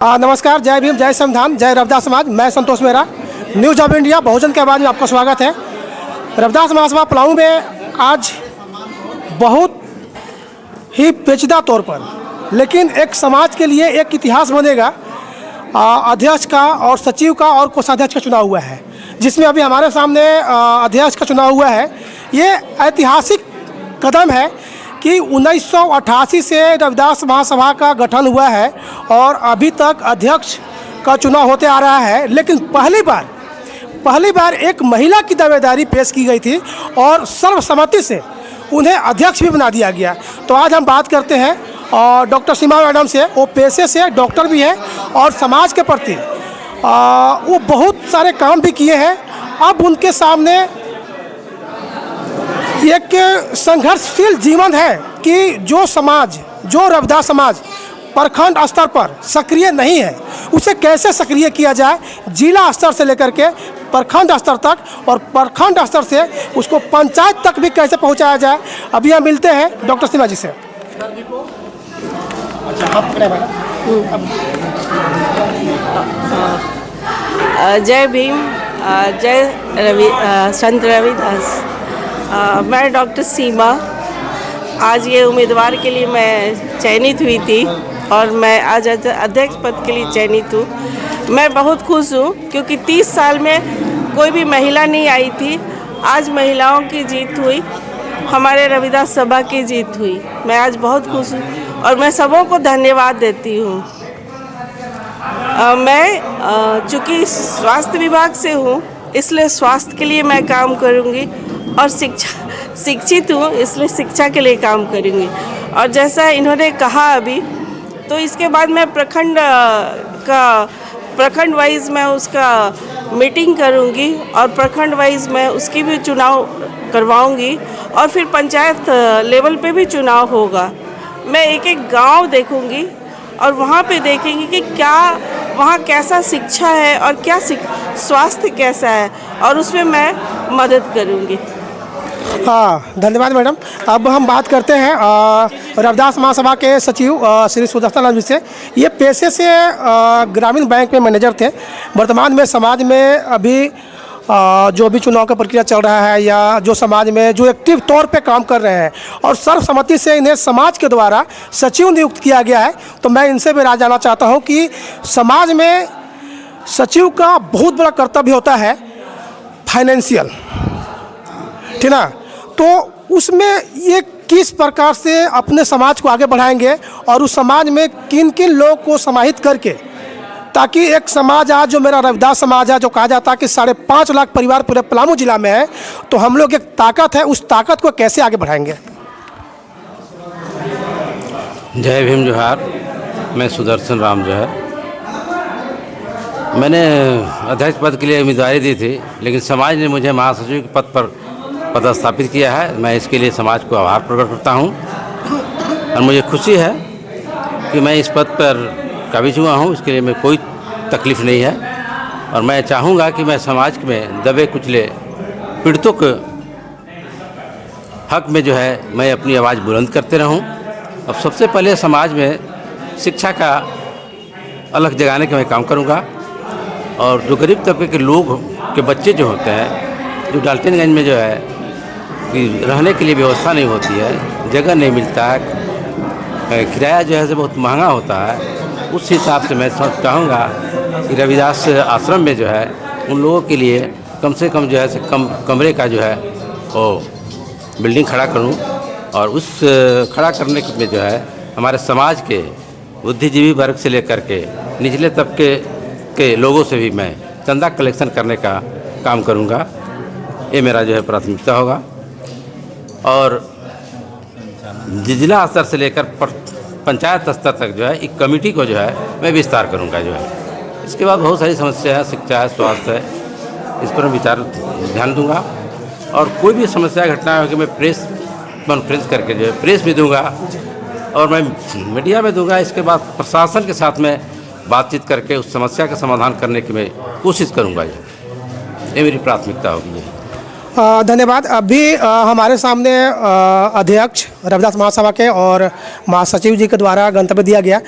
नमस्कार, जय भीम, जय संविधान, जय रविदास समाज। मैं संतोष मेहरा, न्यूज़ ऑफ इंडिया बहुजन के आवाज़ में आपका स्वागत है। रविदास महासभा पलामू में आज बहुत ही पेचीदा तौर पर, लेकिन एक समाज के लिए एक इतिहास बनेगा। अध्यक्ष का और सचिव का और कोषाध्यक्ष का चुनाव हुआ है, जिसमें अभी हमारे सामने अध्यक्ष का चुनाव हुआ है। ये ऐतिहासिक कदम है कि 1988 से रविदास महासभा का गठन हुआ है और अभी तक अध्यक्ष का चुनाव होते आ रहा है। लेकिन पहली बार एक महिला की दावेदारी पेश की गई थी और सर्वसम्मति से उन्हें अध्यक्ष भी बना दिया गया। तो आज हम बात करते हैं और डॉक्टर सीमा मैडम से। वो पेशे से डॉक्टर भी हैं और समाज के प्रति वो बहुत सारे काम भी किए हैं। अब उनके सामने एक संघर्षशील जीवन है कि जो रविदास समाज प्रखंड स्तर पर सक्रिय नहीं है, उसे कैसे सक्रिय किया जाए, जिला स्तर से लेकर के प्रखंड स्तर तक, और प्रखंड स्तर से उसको पंचायत तक भी कैसे पहुंचाया जाए। अभी हम मिलते हैं डॉक्टर सीमा जी से। जय भीम, जय संत रविदास। मैं डॉक्टर सीमा, आज ये उम्मीदवार के लिए मैं चयनित हुई थी और मैं आज अध्यक्ष पद के लिए चयनित हूँ। मैं बहुत खुश हूँ क्योंकि 30 साल में कोई भी महिला नहीं आई थी। आज महिलाओं की जीत हुई, हमारे रविदास सभा की जीत हुई। मैं आज बहुत खुश हूँ और मैं सबों को धन्यवाद देती हूँ। मैं चूँकि स्वास्थ्य विभाग से हूँ, इसलिए स्वास्थ्य के लिए मैं काम करूँगी और शिक्षित हूँ, इसलिए शिक्षा के लिए काम करूँगी। और जैसा इन्होंने कहा अभी, तो इसके बाद मैं प्रखंड वाइज मैं उसका मीटिंग करूँगी और प्रखंड वाइज मैं उसकी भी चुनाव करवाऊँगी और फिर पंचायत लेवल पे भी चुनाव होगा। मैं एक एक गांव देखूँगी और वहाँ पे देखेंगे कि क्या वहाँ कैसा शिक्षा है और क्या स्वास्थ्य कैसा है, और उसमें मैं मदद करूँगी। हाँ, धन्यवाद मैडम। अब हम बात करते हैं रविदास महासभा के सचिव श्री सुदर्शन लाल जी से। ये पेशे से ग्रामीण बैंक में मैनेजर थे। वर्तमान में समाज में अभी जो भी चुनाव का प्रक्रिया चल रहा है या जो समाज में जो एक्टिव तौर पे काम कर रहे हैं और सर्वसम्मति से इन्हें समाज के द्वारा सचिव नियुक्त किया गया है। तो मैं इनसे भी राय जानना चाहता हूँ कि समाज में सचिव का बहुत बड़ा कर्तव्य होता है फाइनेंशियल, ठीक ना। तो उसमें ये किस प्रकार से अपने समाज को आगे बढ़ाएंगे और उस समाज में किन किन लोगों को समाहित करके, ताकि एक समाज आज जो मेरा रविदास समाज है, जो कहा जाता है कि 5.5 लाख परिवार पूरे पलामू जिला में है, तो हम लोग एक ताकत है, उस ताकत को कैसे आगे बढ़ाएंगे। जय भीम, जोहार। मैं सुदर्शन राम जो है, मैंने अध्यक्ष पद के लिए उम्मीदवारी दी थी, लेकिन समाज ने मुझे महासचिव के पद पर पदस्थापित किया है। मैं इसके लिए समाज को आभार प्रकट करता हूँ और मुझे खुशी है कि मैं इस पद पर काबिज हुआ हूँ। इसके लिए मैं कोई तकलीफ़ नहीं है और मैं चाहूँगा कि मैं समाज में दबे कुचले पीड़ितों के हक में जो है मैं अपनी आवाज़ बुलंद करते रहूँ। अब सबसे पहले समाज में शिक्षा का अलग जगाने का मैं काम करूँगा और जो गरीब तबके के लोग के बच्चे जो होते हैं, जो डाल्टनगंज में जो है कि रहने के लिए व्यवस्था नहीं होती है, जगह नहीं मिलता है, किराया जो है से बहुत महंगा होता है, उस हिसाब से मैं चाहूँगा कि रविदास आश्रम में जो है उन लोगों के लिए कम से कम जो है से कम कमरे का जो है वो बिल्डिंग खड़ा करूँ और उस खड़ा करने में जो है हमारे समाज के बुद्धिजीवी वर्ग से लेकर के निचले तबके के लोगों से भी मैं चंदा कलेक्शन करने का काम करूँगा। ये मेरा जो है प्राथमिकता होगा और जिला स्तर से लेकर पंचायत स्तर तक जो है एक कमेटी को जो है मैं विस्तार करूंगा जो है। इसके बाद बहुत सारी समस्या है, शिक्षा है, स्वास्थ्य है, इस पर मैं ध्यान दूंगा और कोई भी समस्या घटना है कि मैं प्रेस कॉन्फ्रेंस करके जो है प्रेस भी दूंगा और मैं मीडिया में दूंगा। इसके बाद प्रशासन के साथ में बातचीत करके उस समस्या का समाधान करने की मैं कोशिश करूँगा। ये मेरी प्राथमिकता होगी। धन्यवाद। अभी हमारे सामने अध्यक्ष रविदास महासभा के और महासचिव जी के द्वारा गंतव्य दिया गया।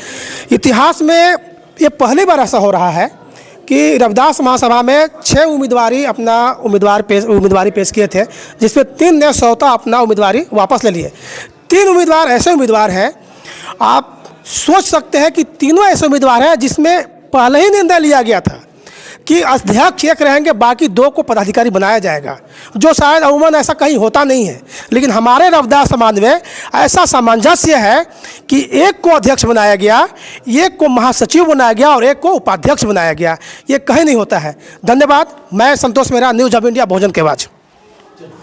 इतिहास में ये पहली बार ऐसा हो रहा है कि रविदास महासभा में 6 उम्मीदवारी अपना उम्मीदवारी पेश किए थे, जिसमें 3 ने स्वतः अपना उम्मीदवारी वापस ले लिए। 3 उम्मीदवार ऐसे उम्मीदवार हैं, आप सोच सकते हैं कि तीनों ऐसे उम्मीदवार हैं जिसमें पहले ही निर्णय लिया गया था कि अध्यक्ष एक रहेंगे, बाकी 2 को पदाधिकारी बनाया जाएगा, जो शायद अमूमन ऐसा कहीं होता नहीं है। लेकिन हमारे रविदास समाज में ऐसा सामंजस्य है कि एक को अध्यक्ष बनाया गया, एक को महासचिव बनाया गया और एक को उपाध्यक्ष बनाया गया। ये कहीं नहीं होता है। धन्यवाद। मैं संतोष मेहरा, न्यूज़ ऑफ इंडिया, बहुजन की आवाज़।